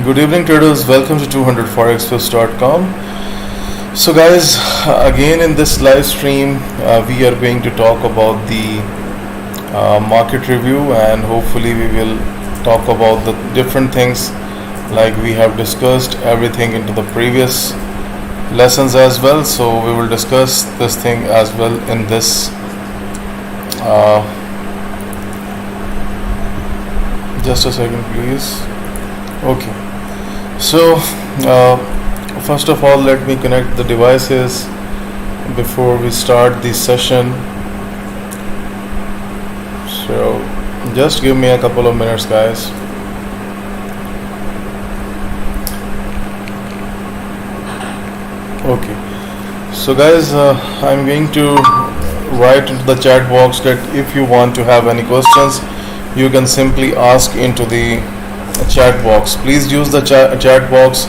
Good evening traders, welcome to 200forexflips.com. So guys, again in this live stream we are going to talk about the market review, and hopefully we will talk about the different things like we have discussed everything into the previous lessons as well. So we will discuss this thing as well in this just a second please. Okay, so first of all let me connect the devices before we start the session. So just give me a couple of minutes guys. Okay, so guys, I'm going to write into the chat box that if you want to have any questions you can simply ask into the chat box. Please use the chat box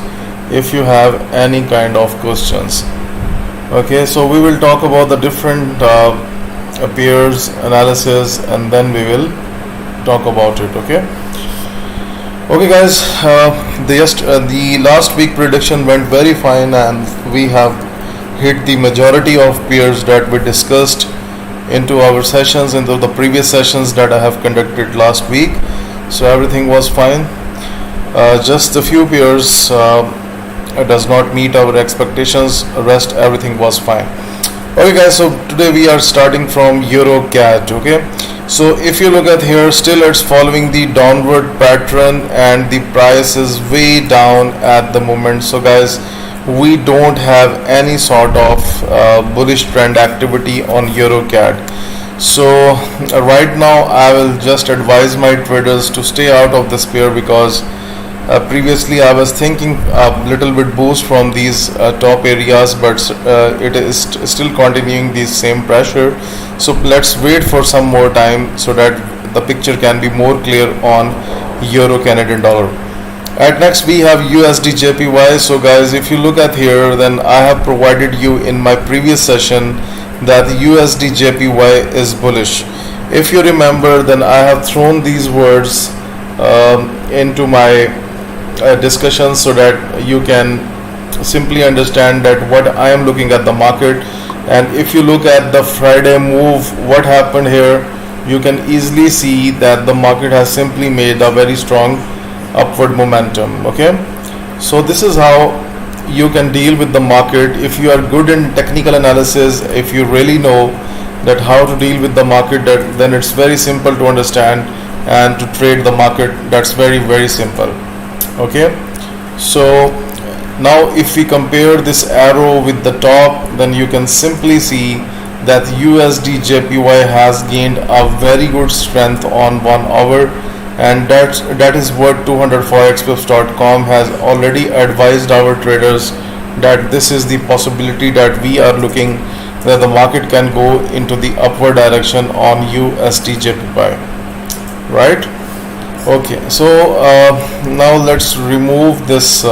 if you have any kind of questions. Okay, so we will talk about the different pairs analysis and then we will talk about it. Okay guys, the last week prediction went very fine and we have hit the majority of pairs that we discussed into our sessions, into the previous sessions that I have conducted last week. So everything was fine. Just a few pairs does not meet our expectations. Rest everything was fine. Okay guys, so today we are starting from Euro CAD. Okay, so if you look at here, still it's following the downward pattern and the price is way down at the moment. So guys, we don't have any sort of bullish trend activity on Euro CAD. So right now I will just advise my traders to stay out of this pair because previously I was thinking a little bit boost from these top areas, but it is still continuing the same pressure. So let's wait for some more time so that the picture can be more clear on Euro Canadian dollar. At next we have Usd Jpy. So guys, if you look at here, then I have provided you in my previous session that the Usd Jpy is bullish. If you remember, then I have thrown these words into my discussion so that you can simply understand that what I am looking at the market. And if you look at the Friday move, what happened here, you can easily see that the market has simply made a very strong upward momentum. Okay, so this is how you can deal with the market. If you are good in technical analysis, if you really know that how to deal with the market, then it's very simple to understand and to trade the market. That's very simple. Okay, so now if we compare this arrow with the top, then you can simply see that Usd Jpy has gained a very good strength on 1 hour, and that is what 200forexflips.com has already advised our traders, that this is the possibility that we are looking, that the market can go into the upward direction on Usd Jpy, right? Okay, so now let's remove this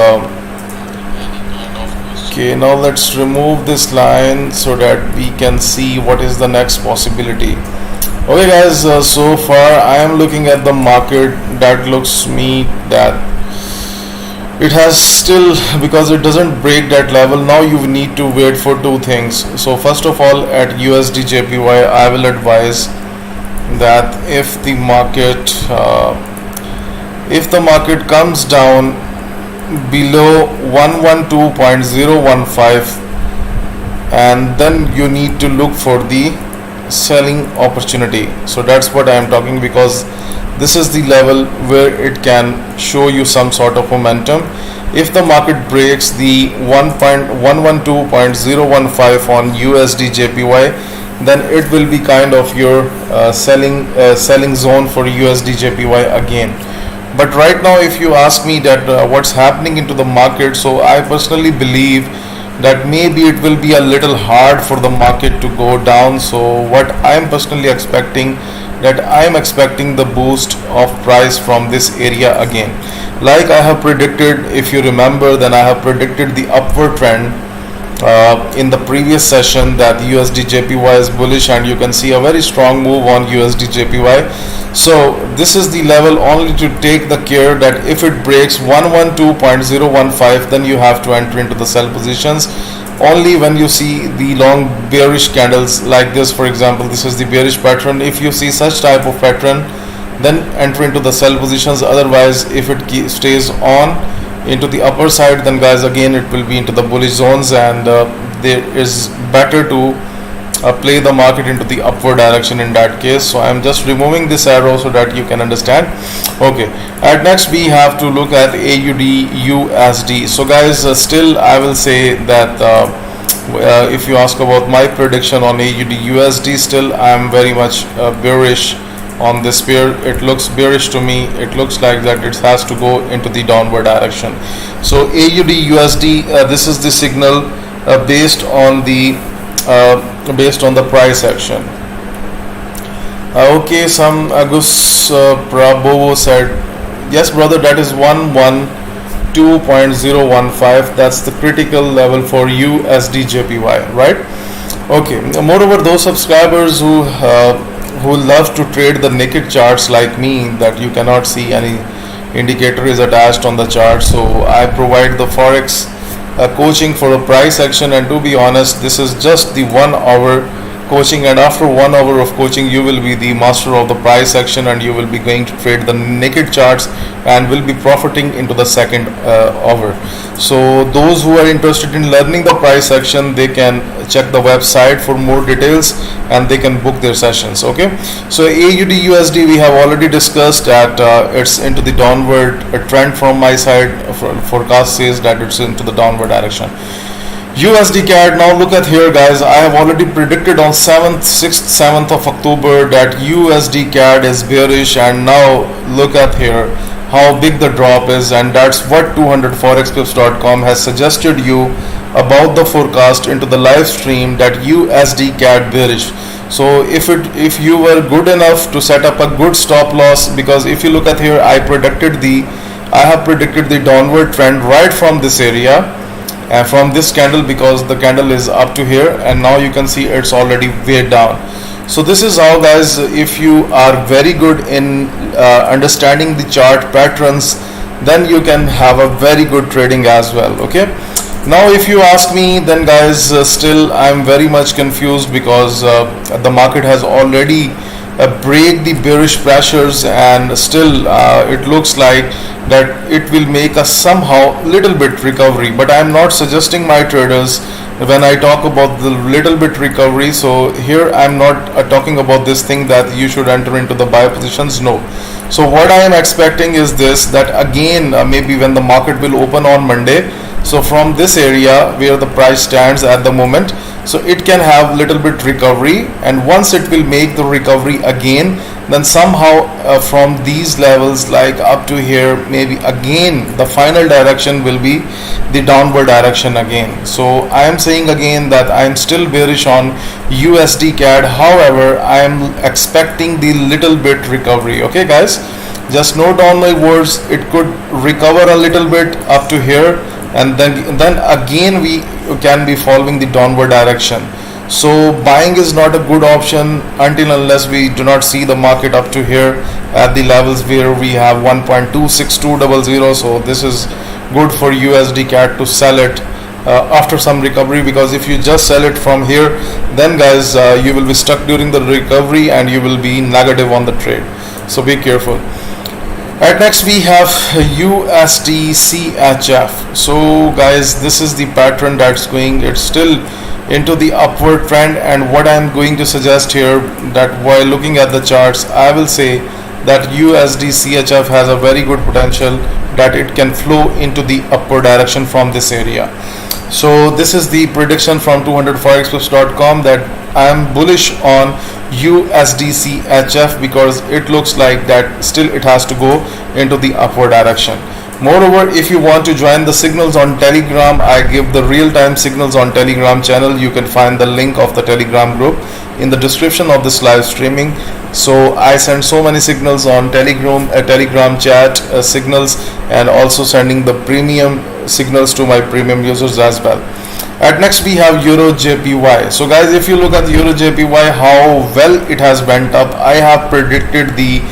now let's remove this line so that we can see what is the next possibility. Okay guys, so far I am looking at the market. That looks me that it has still, because it doesn't break that level. Now you need to wait for two things. So first of all, at Usd Jpy I will advise that if the market comes down below 112.015, and then you need to look for the selling opportunity. So that's what I am talking, because this is the level where it can show you some sort of momentum. If the market breaks the 112.015 on Usd Jpy, then it will be kind of your selling zone for Usd Jpy again. But right now if you ask me that what's happening into the market, so I personally believe that maybe it will be a little hard for the market to go down. So what I am personally expecting, that I am expecting the boost of price from this area again. Like I have predicted, if you remember, then I have predicted the upward trend in the previous session that USD Jpy is bullish, and you can see a very strong move on USD Jpy. So this is the level only to take the care that if it breaks 112.015, then you have to enter into the sell positions. Only when you see the long bearish candles like this, for example, this is the bearish pattern. If you see such type of pattern, then enter into the sell positions. Otherwise, if it stays on into the upper side, then guys, again it will be into the bullish zones, and there is better to play the market into the upward direction in that case. So I'm just removing this arrow so that you can understand. Okay, at next we have to look at Aud Usd. So guys, still I will say that if you ask about my prediction on Aud Usd, still I am very much bearish on this pair. It looks bearish to me. It looks like that it has to go into the downward direction. So Aud Usd, this is the signal based on the price action. Okay, some Agus Prabowo said, yes brother, that is 112.015. that's the critical level for Usd Jpy, right? Okay, moreover, those subscribers who love to trade the naked charts like me, that you cannot see any indicator is attached on the chart, so I provide the Forex coaching for a price action. And to be honest, this is just the 1 hour coaching, and after 1 hour of coaching you will be the master of the price action, and you will be going to trade the naked charts and will be profiting into the second hour. So those who are interested in learning the price action, they can check the website for more details and they can book their sessions. Okay, so Aud Usd we have already discussed that it's into the downward trend. From my side, forecast says that it's into the downward direction. USD CAD, now look at here guys, I have already predicted on 6th 7th of October that USD CAD is bearish, and now look at here how big the drop is, and that's what 200forexpips.com has suggested you about the forecast into the live stream, that USD CAD bearish. So if you were good enough to set up a good stop loss, because if you look at here, I have predicted the downward trend right from this area, from this candle, because the candle is up to here, and now you can see it's already way down. So this is how guys, if you are very good in understanding the chart patterns, then you can have a very good trading as well. Okay, now if you ask me, then guys, still I'm very much confused, because the market has already break the bearish pressures, and still it looks like that it will make a somehow little bit recovery. But I am not suggesting my traders when I talk about the little bit recovery. So here I am not talking about this thing that you should enter into the buy positions, no. So what I am expecting is this, that again maybe when the market will open on Monday, so from this area where the price stands at the moment, so it can have little bit recovery, and once it will make the recovery again, then somehow from these levels like up to here, maybe again the final direction will be the downward direction again. So I am saying again that I am still bearish on USD CAD. However, I am expecting the little bit recovery. Okay guys, just note down my words, it could recover a little bit up to here, and then again we can be following the downward direction. So buying is not a good option until unless we do not see the market up to here at the levels where we have 1.26200. So this is good for USD CAD to sell it after some recovery, because if you just sell it from here, then guys you will be stuck during the recovery and you will be negative on the trade. So be careful. Right, next we have USDchaf. So guys, this is the pattern that's going, it's still into the upward trend, and what I'm going to suggest here, that while looking at the charts, I will say that USDchaf has a very good potential that it can flow into the upward direction from this area. So this is the prediction from 200forexpips.com, that I am bullish on USDchaf, because it looks like that still it has to go into the upward direction. Moreover, if you want to join the signals on Telegram, I give the real-time signals on Telegram channel. You can find the link of the Telegram group in the description of this live streaming. So I send so many signals on Telegram chat signals, and also sending the premium signals to my premium users as well. At next we have Euro Jpy. So guys, if you look at Euro Jpy, how well it has went up, I have predicted the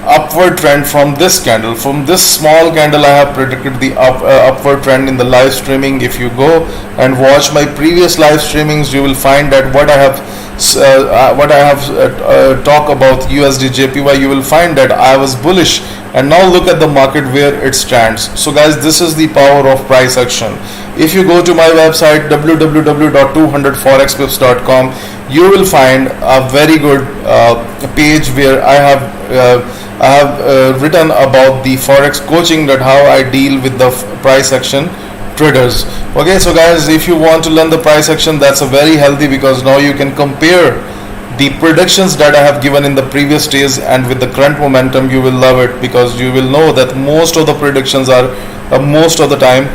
upward trend from this candle. From this small candle, I have predicted the upward trend in the live streaming. If you go and watch my previous live streamings, you will find that what I have talk about USD Jpy, you will find that I was bullish, and now look at the market where it stands. So guys, this is the power of price action. If you go to my website www.200forexpips.com, you will find a very good page where I have written about the forex coaching, that how I deal with the price action traders. Okay, so guys, if you want to learn the price action, that's a very healthy, because now you can compare the predictions that I have given in the previous days and with the current momentum. You will love it, because you will know that most of the predictions are most of the time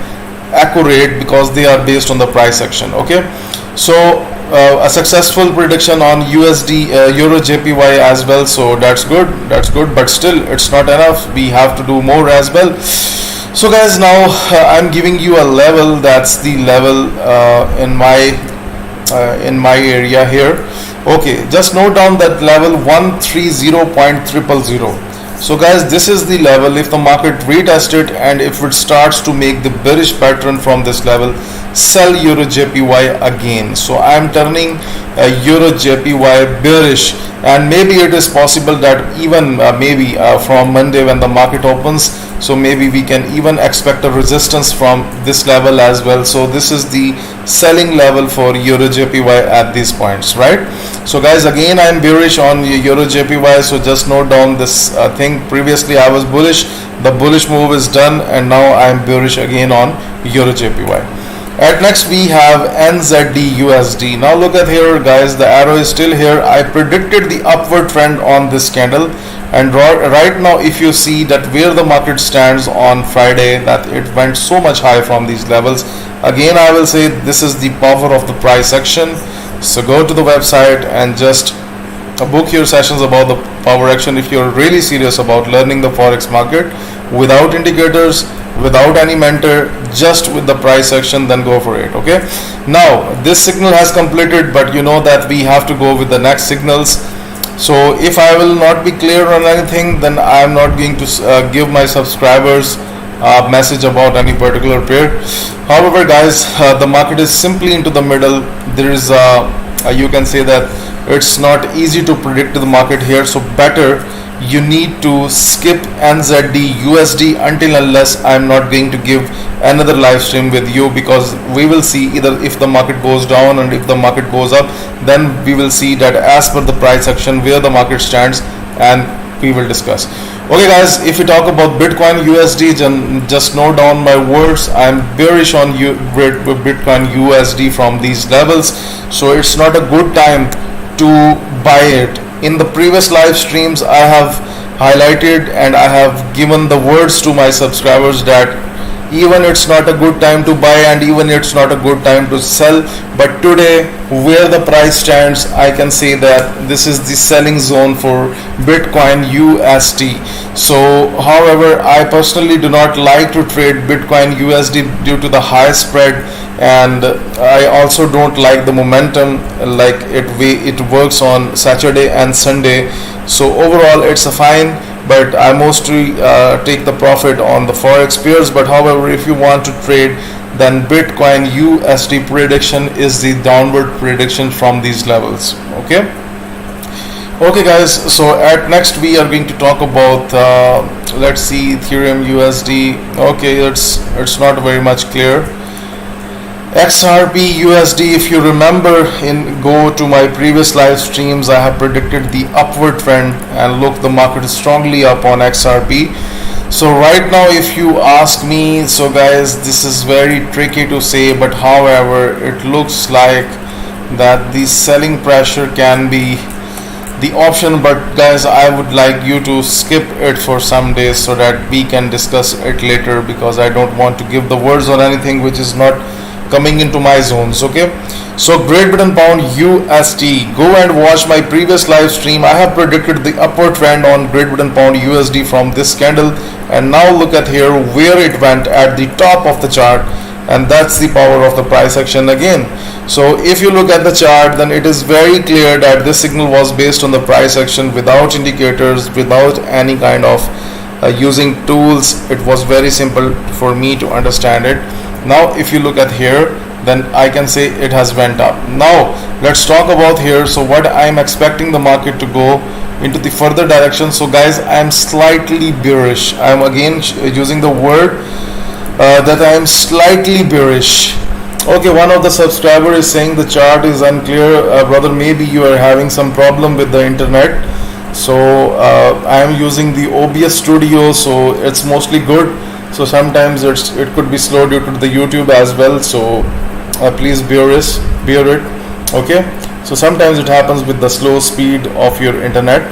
accurate, because they are based on the price action. Okay, so a successful prediction on USD Euro Jpy as well, so that's good, but still it's not enough. We have to do more as well. So guys, now I'm giving you a level, that's the level in my area here. Okay, just note down that level 130.000. So guys, this is the level. If the market retest it and if it starts to make the bearish pattern from this level, sell Euro Jpy again. So I am turning Euro Jpy bearish, and maybe it is possible that even maybe from Monday when the market opens, so maybe we can even expect a resistance from this level as well. So this is the selling level for Euro Jpy at these points, right? So guys, again I am bearish on Euro Jpy, so just note down this thing. Previously I was bullish, the bullish move is done, and now I am bearish again on Euro Jpy. At next we have Nzd Usd. Now look at here guys, the arrow is still here. I predicted the upward trend on this candle, and right now if you see that where the market stands on Friday, that it went so much high from these levels. Again I will say, this is the power of the price action. So go to the website and just book your sessions about the power action if you're really serious about learning the forex market without indicators, without any mentor, just with the price action. Then go for it. Okay, now this signal has completed, but you know that we have to go with the next signals. So if I will not be clear on anything, then I am not going to give my subscribers a message about any particular pair. However guys, the market is simply into the middle. There is you can say that it's not easy to predict the market here, so better you need to skip Nzd Usd until unless I am not going to give another live stream with you, because we will see either if the market goes down and if the market goes up, then we will see that as per the price action where the market stands, and we will discuss. Okay guys, if we talk about Bitcoin USD, just note down my words. I am bearish on Bitcoin USD from these levels, so it's not a good time to buy it. In the previous live streams I have highlighted and I have given the words to my subscribers that even it's not a good time to buy and even it's not a good time to sell, but today where the price stands, I can say that this is the selling zone for Bitcoin USD. So however, I personally do not like to trade Bitcoin USD due to the high spread, and I also don't like the momentum like it works on Saturday and Sunday. So overall it's a fine, but I mostly take the profit on the forex pairs. But however, if you want to trade, then Bitcoin USD prediction is the downward prediction from these levels. Okay guys, so at next we are going to talk about let's see, Ethereum USD. Okay, it's not very much clear. XRP USD, if you remember, go to my previous live streams, I have predicted the upward trend, and look, the market is strongly up on XRP. So right now if you ask me, so guys, this is very tricky to say, but however it looks like that the selling pressure can be the option. But guys, I would like you to skip it for some days so that we can discuss it later, because I don't want to give the words on anything which is not coming into my zones. Okay, so Great Britain Pound USD, go and watch my previous live stream. I have predicted the upward trend on Great Britain Pound USD from this candle, and now look at here where it went at the top of the chart. and that's the power of the price action again. So if you look at the chart, then it is very clear that this signal was based on the price action without indicators, without any kind of using tools. It was very simple for me to understand it. Now if you look at here, then I can say it has went up. Now let's talk about here. So what I'm expecting the market to go into the further direction. So guys, I'm slightly bearish. I'm again using the word that I'm slightly bearish. Okay, one of the subscriber is saying the chart is unclear. Brother, maybe you are having some problem with the internet. So I am using the OBS Studio, so it's mostly good. So sometimes it could be slow due to the YouTube as well. So please bear it. Okay, so sometimes it happens with the slow speed of your internet.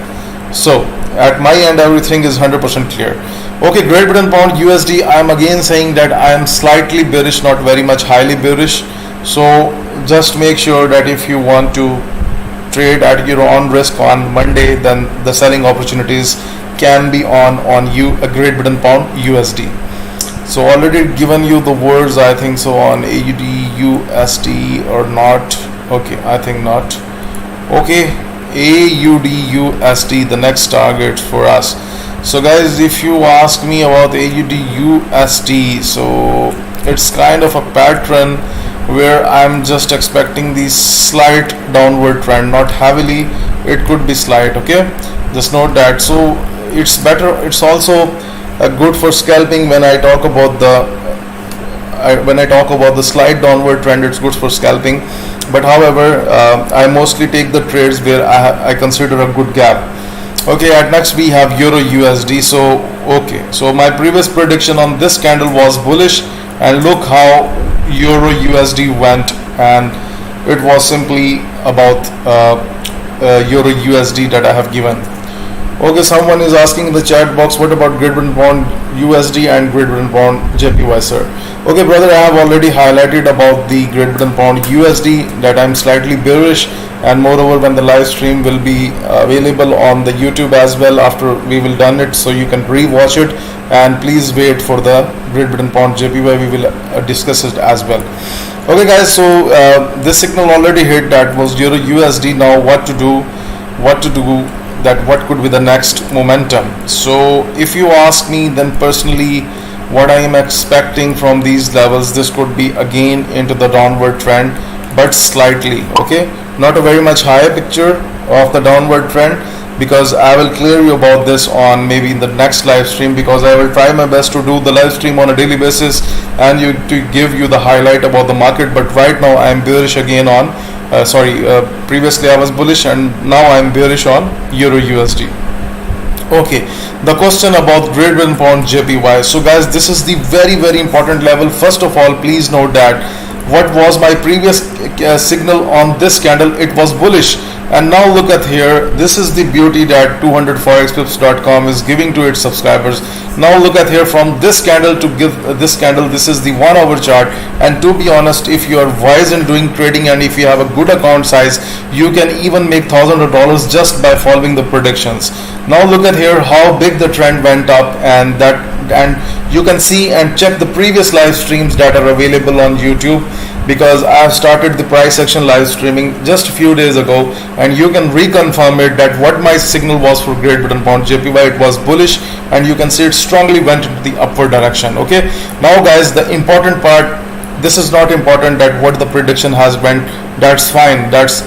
So at my end, everything is 100% clear. Okay, Great Britain Pound USD, I am again saying that I am slightly bearish, not very much highly bearish. So just make sure that if you want to trade at your own risk on Monday, then the selling opportunities can be on Great Britain Pound USD. So already given you the words, I think so, on AUD USD or not. Okay, I think not. Okay, AUD USD, the next target for us. So guys, if you ask me about AUD USD, so it's kind of a pattern where I'm just expecting the slight downward trend, not heavily, it could be slight. Okay, just note that. So it's better, it's also good for scalping. When I talk about the slight downward trend, it's good for scalping. But however, I mostly take the trades where I consider a good gap. Okay, at next we have Euro USD. So okay, so my previous prediction on this candle was bullish, and look how Euro USD went, and it was simply about Euro USD that I have given. Okay, someone is asking in the chat box, what about Great Britain Pound USD and Great Britain Pound JPY, sir? Okay, brother, I have already highlighted about the Great Britain Pound USD that I'm slightly bearish, and moreover, when the live stream will be available on the YouTube as well after we will done it, so you can re-watch it, and please wait for the Great Britain Pound JPY. We will discuss it as well. Okay guys, so this signal already hit, that was Euro USD. Now what to do, that what could be the next momentum. So if you ask me, then personally what I am expecting from these levels, this could be again into the downward trend, but slightly. Okay, not a very much higher picture of the downward trend, because I will clear you about this on maybe in the next live stream, because I will try my best to do the live stream on a daily basis and to give you the highlight about the market. But right now I am bearish again on previously I was bullish, and now I am bearish on Euro USD. Okay, the question about Great Britain Pound JPY. So guys, this is the very important level. First of all, please note that what was my previous signal on this candle, it was bullish, and now look at here. This is the beauty that 200forexpips.com is giving to its subscribers. Now look at here, from this candle to give this candle, this is the 1 hour chart, and to be honest, if you are wise in doing trading and if you have a good account size, you can even make thousands of dollars just by following the predictions. Now look at here how big the trend went up, and you can see and check the previous live streams that are available on YouTube, because I have started the price action live streaming just a few days ago, and you can reconfirm it that what my signal was for Great Britain Pound JPY, it was bullish, and you can see it strongly went into the upward direction. Okay, now guys, the important part, this is not important that what the prediction has went, that's fine, that's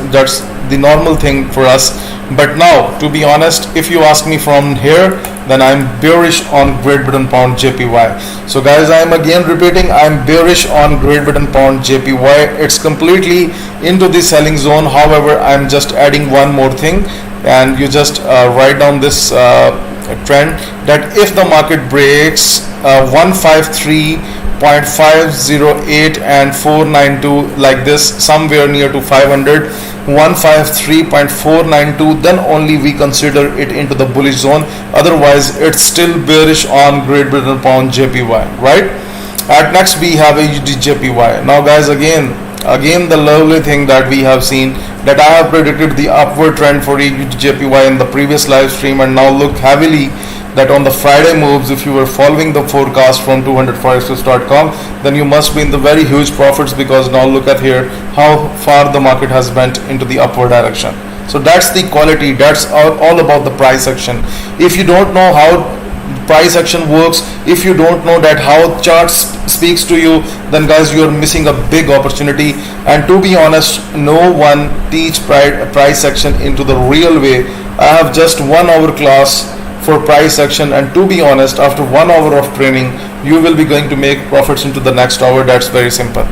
the normal thing for us. But now, to be honest, if you ask me from here, then I'm bearish on Great Britain Pound JPY. So guys, I'm again repeating, I'm bearish on Great Britain Pound JPY. It's completely into the selling zone. However, I'm just adding one more thing, and you just write down this trend, that if the market breaks 153.508 and 492 like this, somewhere near to 500, 153.492, then only we consider it into the bullish zone. Otherwise, it's still bearish on Great Britain Pound JPY, right? At next we have Usd Jpy. Now guys, again the lovely thing that we have seen, that I have predicted the upward trend for Usd Jpy in the previous live stream, and now look heavily that on the Friday moves, if you were following the forecast from 200forextips.com, then you must be in the very huge profits, because now look at here how far the market has went into the upward direction. So that's the quality, that's all about the price action. If you don't know how price action works, if you don't know that how charts speaks to you, then guys, you are missing a big opportunity. And to be honest, no one teach price action into the real way. I have just 1 hour class for price action, and to be honest, after 1 hour of training, you will be going to make profits into the next hour. That's very simple.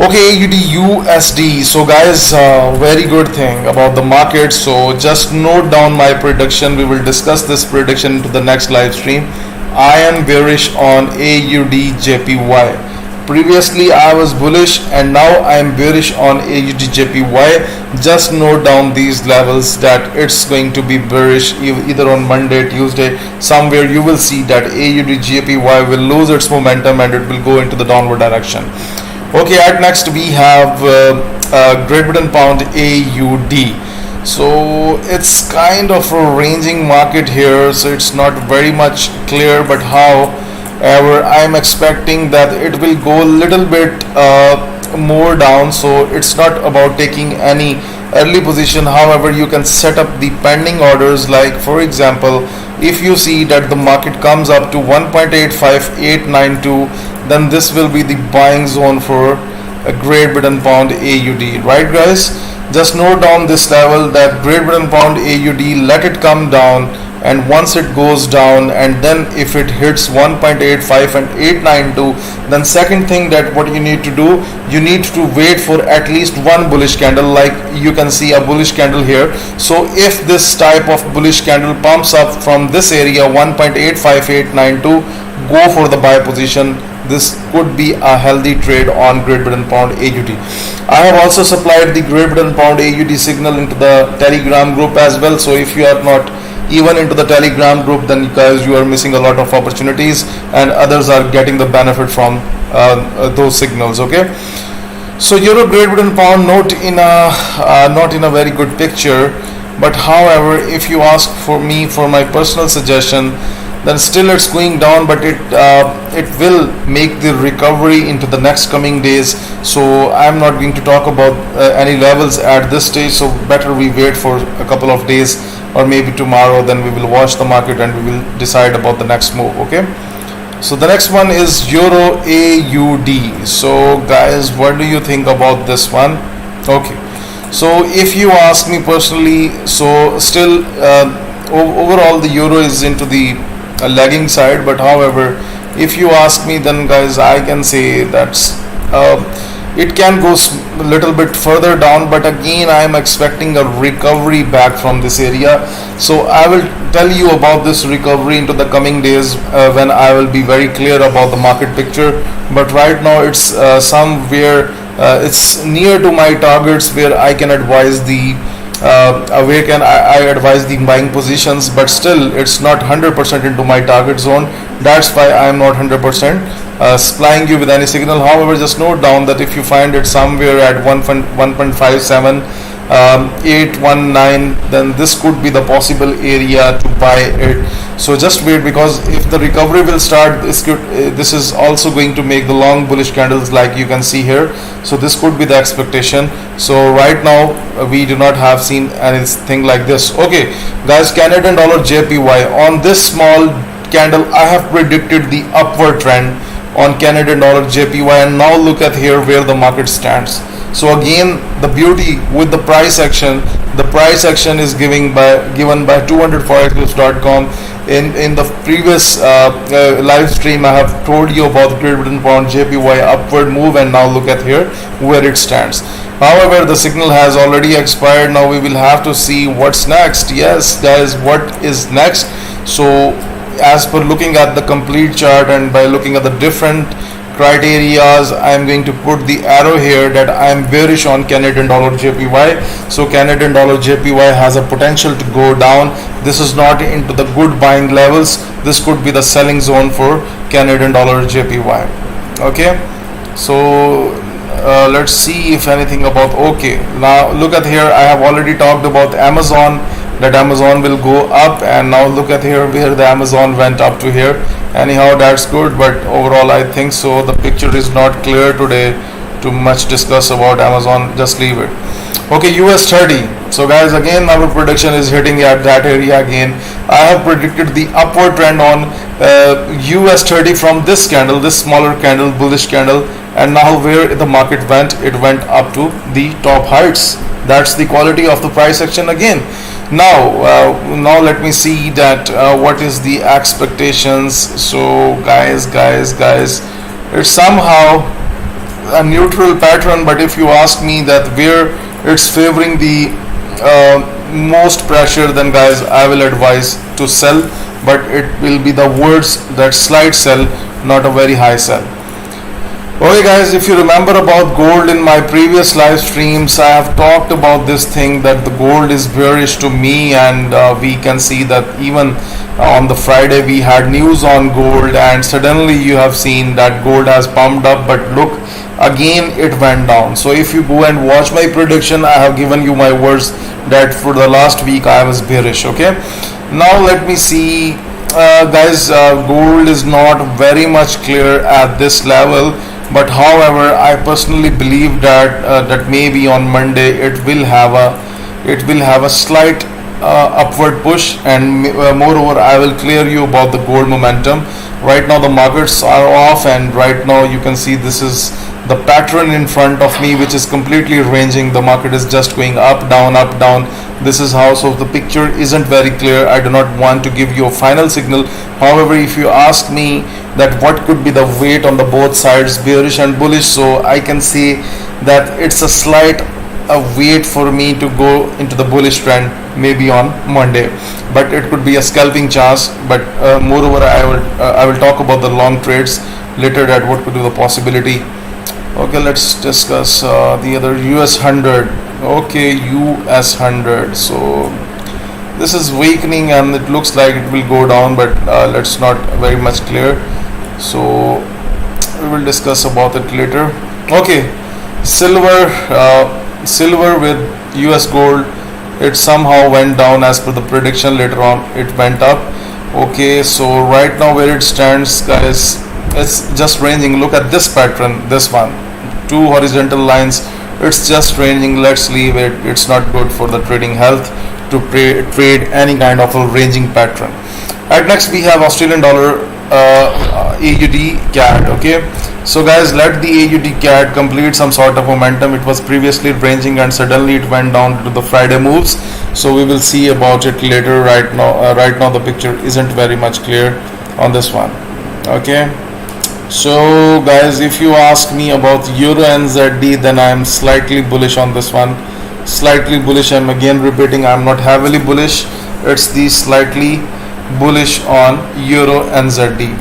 Okay, Aud Usd. So guys, very good thing about the market. So just note down my prediction. We will discuss this prediction into the next live stream. I am bearish on Aud Jpy. Previously I was bullish, and now I am bearish on Aud Jpy. Just note down these levels, that it's going to be bearish either on Monday, Tuesday, somewhere you will see that Aud Jpy will lose its momentum and it will go into the downward direction. Okay, at next we have Great Britain Pound AUD. So it's kind of a ranging market here, so it's not very much clear, but however I'm expecting that it will go a little bit more down. So it's not about taking any early position. However, you can set up the pending orders, like for example, if you see that the market comes up to 1.85892, then this will be the buying zone for a Great Britain Pound AUD, right guys? Just note down this level, that Great Britain Pound AUD, let it come down, and once it goes down, and then if it hits 1.85 and 892, then second thing that what you need to do, you need to wait for at least one bullish candle, like you can see a bullish candle here. So if this type of bullish candle pumps up from this area 1.85892, go for the buy position. This could be a healthy trade on Great Britain Pound AUD. I have also supplied the Great Britain Pound AUD signal into the Telegram group as well. So if you are not even into the Telegram group, then guys, you are missing a lot of opportunities, and others are getting the benefit from those signals. Okay. So Euro Great Britain Pound not in a very good picture, but however, if you ask for me for my personal suggestion, then still it's going down, but it will make the recovery into the next coming days. So I'm not going to talk about any levels at this stage, so better we wait for a couple of days, or maybe tomorrow, then we will watch the market and we will decide about the next move. Okay, so the next one is Euro AUD. So guys, what do you think about this one? Okay, so if you ask me personally, so still overall the euro is into the lagging side, but however, if you ask me, then guys, I can say that it can go a little bit further down, but again I am expecting a recovery back from this area. So I will tell you about this recovery into the coming days when I will be very clear about the market picture. But right now it's somewhere it's near to my targets, where I can advise the I advise the buying positions, but still it's not 100% into my target zone. That's why I am not 100% supplying you with any signal. However, just note down that if you find it somewhere at 1.57 819, then this could be the possible area to buy it. So just wait, because if the recovery will start, this is also going to make the long bullish candles, like you can see here. So this could be the expectation. So right now we do not have seen anything like this. Okay guys, Canadian Dollar JPY, on this small candle I have predicted the upward trend on Canadian Dollar JPY, and now look at here where the market stands. So again, the beauty with the price action, is given by 200forextips.com. In the previous live stream, I have told you about Great Britain Pound JPY upward move, and now look at here where it stands. However, the signal has already expired. Now we will have to see what's next. Yes guys, what is next? So as per looking at the complete chart and by looking at the different criterias, I am going to put the arrow here that I am bearish on Canadian Dollar JPY. So Canadian Dollar JPY has a potential to go down. This is not into the good buying levels. This could be the selling zone for Canadian Dollar JPY. Okay, so let's see if anything about. Okay, now look at here, I have already talked about Amazon that Amazon will go up, and now look at here where the Amazon went up to here. Anyhow, that's good, but overall I think so the picture is not clear today to much discuss about Amazon. Just leave it. Okay, US30. So guys, again our prediction is hitting at that area again. I have predicted the upward trend on US30 from this candle, this smaller candle, bullish candle, and now where the market went, it went up to the top heights. That's the quality of the price action again. Now let me see that what is the expectations. So guys, it's somehow a neutral pattern, but if you ask me that where it's favoring the most pressure, then guys I will advise to sell, but it will be the words that slight sell, not a very high sell. Okay guys, if you remember about gold in my previous live streams, I have talked about this thing that the gold is bearish to me, and we can see that even on the Friday we had news on gold, and suddenly you have seen that gold has pumped up, but look, again it went down. So if you go and watch my prediction, I have given you my words that for the last week I was bearish. Okay, now let me see guys, gold is not very much clear at this level, but however I personally believe that that maybe on Monday it will have a slight upward push, and moreover I will clear you about the gold momentum. Right now the markets are off, and right now you can see this is the pattern in front of me, which is completely ranging. The market is just going up down up down. This is how, so the picture isn't very clear. I do not want to give you a final signal. However, if you ask me that what could be the weight on the both sides, bearish and bullish, so I can say that it's a slight weight for me to go into the bullish trend maybe on Monday, but it could be a scalping chance. But moreover I will talk about the long trades later, that what could be the possibility. Okay, let's discuss the other US 100. Okay, US 100. So this is weakening and it looks like it will go down, but let's not very much clear, so we will discuss about it later. Okay, silver with US gold, it somehow went down as per the prediction. Later on it went up. Okay, so right now where it stands, guys, it's just ranging. Look at this pattern, this one, two horizontal lines, it's just ranging. Let's leave it. It's not good for the trading health to trade any kind of a ranging pattern. At next we have Australian dollar, AUD CAD. Okay, so guys, let the AUD CAD complete some sort of momentum. It was previously ranging and suddenly it went down to the Friday moves, so we will see about it later. Right now the picture isn't very much clear on this one. Okay, so guys, if you ask me about Euro Nzd, then I am slightly bullish on this one. Slightly bullish. I'm again repeating, I'm not heavily bullish. It's the slightly bullish on Euro Nzd.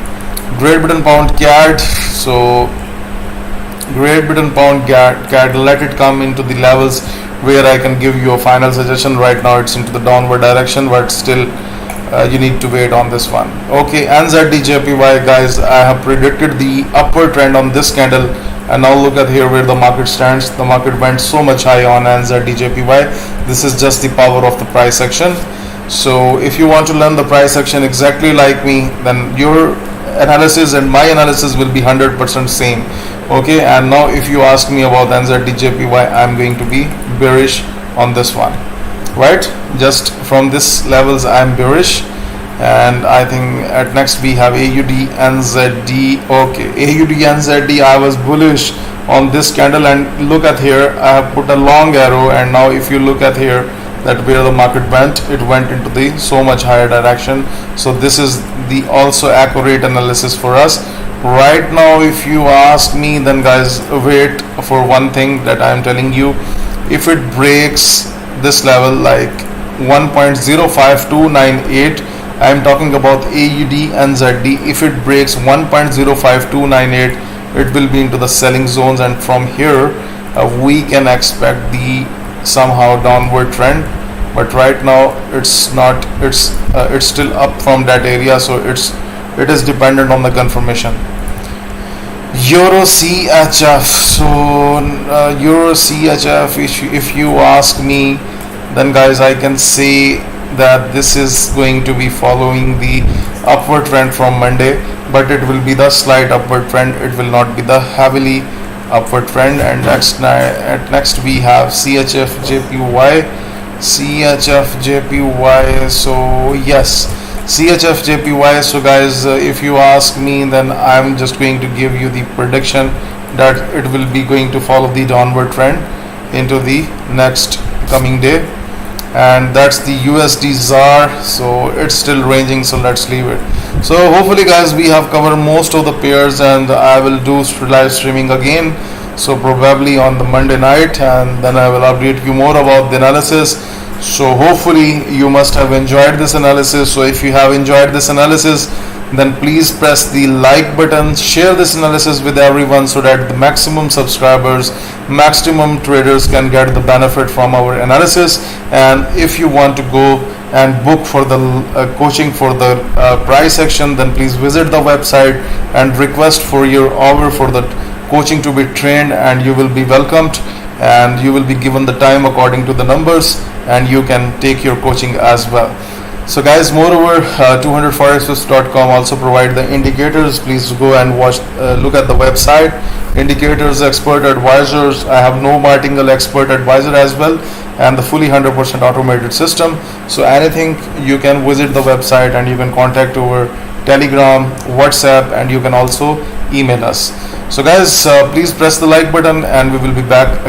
Great Britain Pound CAD. So Great Britain Pound CAD, let it come into the levels where I can give you a final suggestion. Right now it's into the downward direction, but still you need to wait on this one. Okay, Nzd Jpy, guys, I have predicted the upward trend on this candle, and now look at here where the market stands. The market went so much high on Nzd Jpy. This is just the power of the price action. So if you want to learn the price action exactly like me, then your analysis and my analysis will be 100% same. Okay, and now if you ask me about Nzd Jpy, I'm going to be bearish on this one. Right, just from this levels I'm bearish, and I think at next we have AUD Nzd. Okay, AUD Nzd, I was bullish on this candle, and look at here, I have put a long arrow, and now if you look at here, that where the market went, it went into the so much higher direction. So this is the also accurate analysis for us. Right now if you ask me, then guys, wait for one thing that I am telling you. If it breaks this level like 1.05298, I am talking about AUD Nzd. If it breaks 1.05298, it will be into the selling zones, and from here we can expect the somehow downward trend. But right now it's not, it's still up from that area, so it is dependent on the confirmation. Euro CHF. So Euro CHF, if you ask me, then guys, I can say that this is going to be following the upward trend from Monday, but it will be the slight upward trend. It will not be the heavily upward trend. And next we have CHF JPY. So yes, CHF JPY. So guys, if you ask me, then I'm just going to give you the prediction that it will be going to follow the downward trend into the next coming day. And that's the USD ZAR, so it's still ranging, so let's leave it. So hopefully guys, we have covered most of the pairs, and I will do live streaming again, so probably on the Monday night, and then I will update you more about the analysis. So hopefully you must have enjoyed this analysis. So if you have enjoyed this analysis, then please press the like button, share this analysis with everyone, so that the maximum subscribers, maximum traders can get the benefit from our analysis. And if you want to go and book for the coaching for the price action, then please visit the website and request for your hour for the coaching to be trained, and you will be welcomed, and you will be given the time according to the numbers, and you can take your coaching as well. So guys, moreover, 200forexus.com also provide the indicators. Please go and look at the website. Indicators, expert advisors. I have no martingale expert advisor as well, and the fully 100% automated system. So anything, you can visit the website, and you can contact over Telegram, WhatsApp, and you can also email us. So guys, please press the like button, and we will be back again.